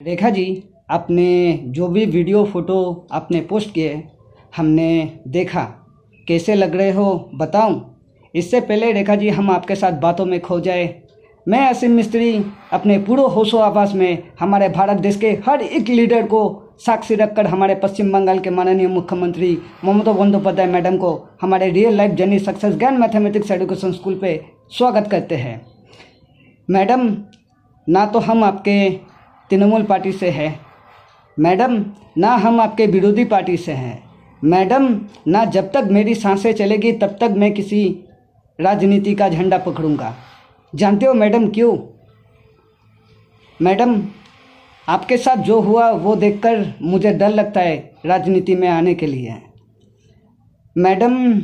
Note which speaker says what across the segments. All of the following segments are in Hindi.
Speaker 1: रेखा जी, आपने जो भी वीडियो फ़ोटो आपने पोस्ट किए हमने देखा, कैसे लग रहे हो बताऊं? इससे पहले रेखा जी हम आपके साथ बातों में खो जाए, मैं असीम मिस्त्री अपने पूरे होशो आवाज़ में हमारे भारत देश के हर एक लीडर को साक्षी रखकर हमारे पश्चिम बंगाल के माननीय मुख्यमंत्री ममता बंदोपाध्याय मैडम को हमारे रियल लाइफ जर्नी सक्सेस ज्ञान मैथमेटिक्स एजुकेशन स्कूल पे स्वागत करते हैं। मैडम, ना तो हम आपके तृणमूल पार्टी से है मैडम, ना हम आपके विरोधी पार्टी से हैं मैडम, ना जब तक मेरी सांसें चलेगी तब तक मैं किसी राजनीति का झंडा पकड़ूंगा। जानते हो मैडम क्यों? मैडम, आपके साथ जो हुआ वो देखकर मुझे डर लगता है राजनीति में आने के लिए। मैडम,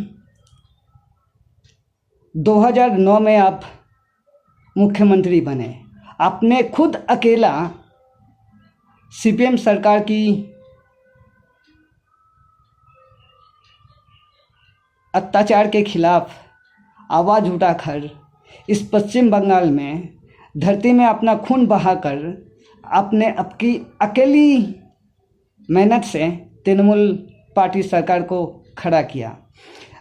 Speaker 1: 2009 में आप मुख्यमंत्री बने, आपने खुद अकेला सीपीएम सरकार की अत्याचार के खिलाफ आवाज़ उठाकर इस पश्चिम बंगाल में धरती में अपना खून बहाकर आपने आपकी अकेली मेहनत से तृणमूल पार्टी सरकार को खड़ा किया।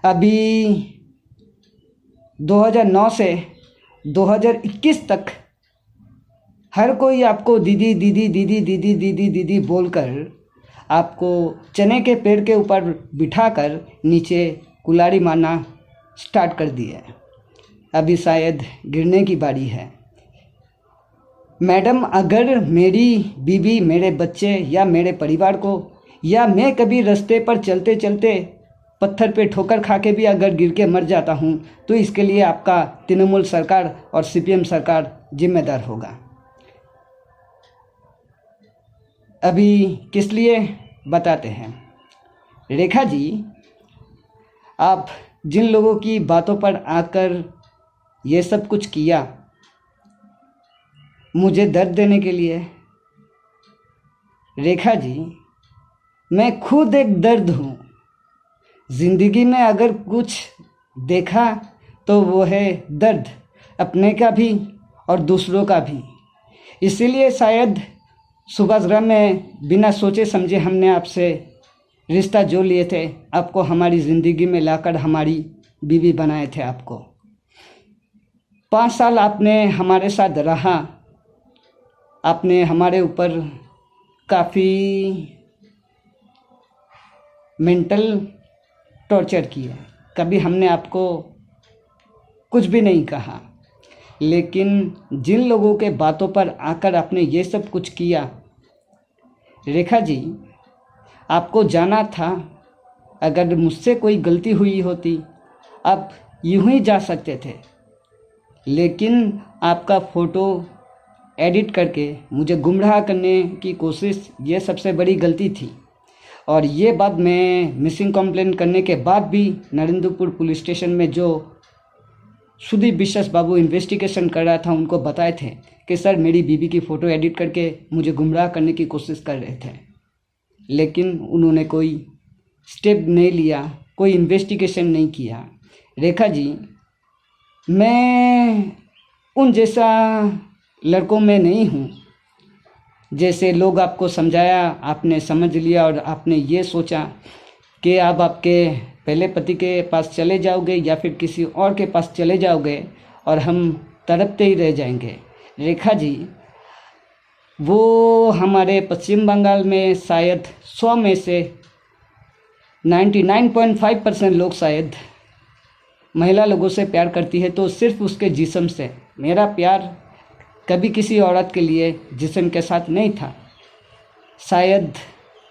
Speaker 1: अभी 2009 से 2021 तक हर कोई आपको दीदी दीदी दीदी दीदी दीदी दीदी बोलकर आपको चने के पेड़ के ऊपर बिठाकर नीचे कुल्हाड़ी मारना स्टार्ट कर दिया है। अभी शायद गिरने की बारी है। मैडम, अगर मेरी बीवी, मेरे बच्चे या मेरे परिवार को, या मैं कभी रास्ते पर चलते चलते पत्थर पे ठोकर खा के भी अगर गिर के मर जाता हूँ तो इसके लिए आपका तृणमूल सरकार और सीपीएम सरकार जिम्मेदार होगा। अभी किस लिए बताते हैं। रेखा जी, आप जिन लोगों की बातों पर आकर ये सब कुछ किया मुझे दर्द देने के लिए, रेखा जी मैं खुद एक दर्द हूँ। ज़िंदगी में अगर कुछ देखा तो वो है दर्द, अपने का भी और दूसरों का भी। इसीलिए शायद सुभाषग्राम में बिना सोचे समझे हमने आपसे रिश्ता जोड़ लिए थे, आपको हमारी ज़िंदगी में लाकर हमारी बीवी बनाए थे। आपको 5 साल आपने हमारे साथ रहा, आपने हमारे ऊपर काफ़ी मेंटल टॉर्चर किया। कभी हमने आपको कुछ भी नहीं कहा, लेकिन जिन लोगों के बातों पर आकर आपने ये सब कुछ किया, रेखा जी आपको जाना था। अगर मुझसे कोई गलती हुई होती आप यूं ही जा सकते थे, लेकिन आपका फ़ोटो एडिट करके मुझे गुमराह करने की कोशिश, ये सबसे बड़ी गलती थी। और ये बात मैं मिसिंग कंप्लेंट करने के बाद भी नरेंद्रपुर पुलिस स्टेशन में जो सुदीप विश्वास बाबू इन्वेस्टिगेशन कर रहा था उनको बताए थे कि सर मेरी बीवी की फ़ोटो एडिट करके मुझे गुमराह करने की कोशिश कर रहे थे, लेकिन उन्होंने कोई स्टेप नहीं लिया, कोई इन्वेस्टिगेशन नहीं किया। रेखा जी, मैं उन जैसा लड़कों में नहीं हूँ। जैसे लोग आपको समझाया, आपने समझ लिया और आपने ये सोचा कि आप आपके पहले पति के पास चले जाओगे या फिर किसी और के पास चले जाओगे और हम तड़पते ही रह जाएंगे। रेखा जी, वो हमारे पश्चिम बंगाल में शायद 100 में से 99.5% लोग शायद महिला लोगों से प्यार करती है, तो सिर्फ उसके जिस्म से। मेरा प्यार कभी किसी औरत के लिए जिस्म के साथ नहीं था। शायद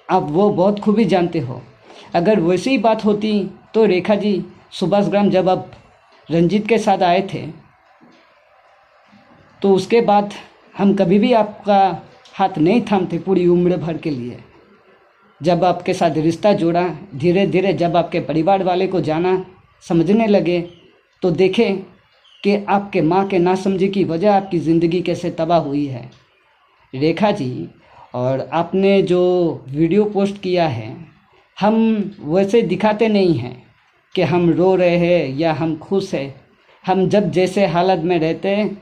Speaker 1: आप वो बहुत खूबी जानते हो। अगर वैसी ही बात होती तो रेखा जी, सुभाषग्राम जब आप रंजीत के साथ आए थे तो उसके बाद हम कभी भी आपका हाथ नहीं थामते पूरी उम्र भर के लिए। जब आपके साथ रिश्ता जोड़ा, धीरे धीरे जब आपके परिवार वाले को जाना समझने लगे तो देखें कि आपके माँ के नासमझी की वजह आपकी ज़िंदगी कैसे तबाह हुई है। रेखा जी, और आपने जो वीडियो पोस्ट किया है, हम वैसे दिखाते नहीं हैं कि हम रो रहे हैं या हम खुश हैं। हम जब जैसे हालत में रहते हैं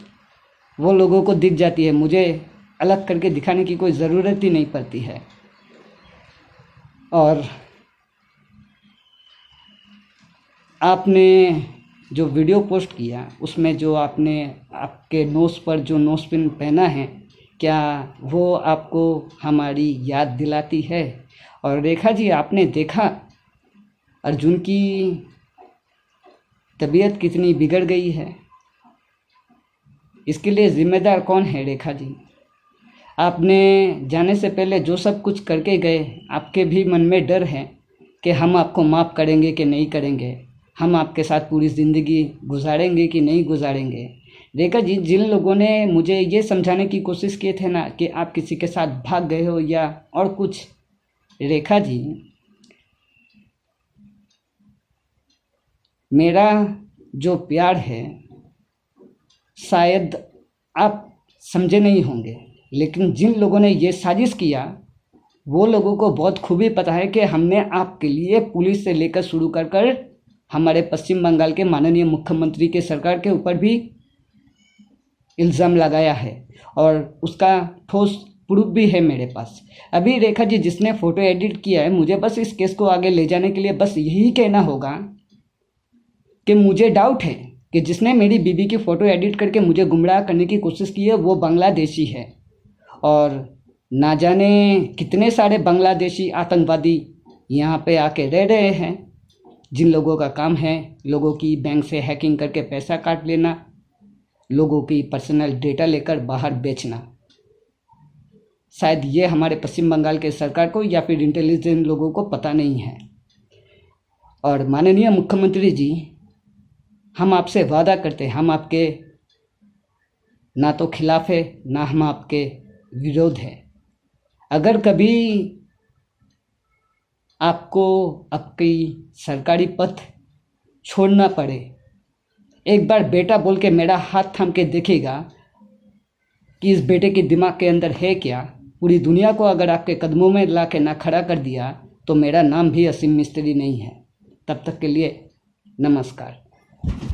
Speaker 1: वो लोगों को दिख जाती है। मुझे अलग करके दिखाने की कोई ज़रूरत ही नहीं पड़ती है। और आपने जो वीडियो पोस्ट किया उसमें जो आपने आपके नोज़ पर जो नोज़ पिन पहना है, क्या वो आपको हमारी याद दिलाती है? और रेखा जी, आपने देखा अर्जुन की तबीयत कितनी बिगड़ गई है। इसके लिए ज़िम्मेदार कौन है रेखा जी? आपने जाने से पहले जो सब कुछ करके गए, आपके भी मन में डर है कि हम आपको माफ़ करेंगे कि नहीं करेंगे, हम आपके साथ पूरी ज़िंदगी गुजारेंगे कि नहीं गुजारेंगे। रेखा जी, जिन लोगों ने मुझे ये समझाने की कोशिश किए थे ना कि आप किसी के साथ भाग गए हो या और कुछ, रेखा जी, मेरा जो प्यार है शायद आप समझे नहीं होंगे, लेकिन जिन लोगों ने ये साजिश किया वो लोगों को बहुत खूबी पता है कि हमने आपके लिए पुलिस से लेकर शुरू कर कर हमारे पश्चिम बंगाल के माननीय मुख्यमंत्री के सरकार के ऊपर भी इल्ज़ाम लगाया है और उसका ठोस प्रूफ भी है मेरे पास। अभी रेखा जी, जिसने फ़ोटो एडिट किया है, मुझे बस इस केस को आगे ले जाने के लिए बस यही कहना होगा कि मुझे डाउट है कि जिसने मेरी बीबी की फ़ोटो एडिट करके मुझे गुमराह करने की कोशिश की है वो बांग्लादेशी है। और ना जाने कितने सारे बांग्लादेशी आतंकवादी यहाँ पे आके रह रहे हैं, जिन लोगों का काम है लोगों की बैंक से हैकिंग करके पैसा काट लेना, लोगों की पर्सनल डेटा लेकर बाहर बेचना। शायद ये हमारे पश्चिम बंगाल के सरकार को या फिर इंटेलिजेंट लोगों को पता नहीं है। और माननीय मुख्यमंत्री जी, हम आपसे वादा करते हैं, हम आपके ना तो खिलाफ है ना हम आपके विरोध है। अगर कभी आपको आपकी सरकारी पद छोड़ना पड़े, एक बार बेटा बोल के मेरा हाथ थाम के देखिएगा कि इस बेटे के दिमाग के अंदर है क्या। पूरी दुनिया को अगर आपके कदमों में ला के ना खड़ा कर दिया तो मेरा नाम भी असीम मिस्त्री नहीं है। तब तक के लिए नमस्कार।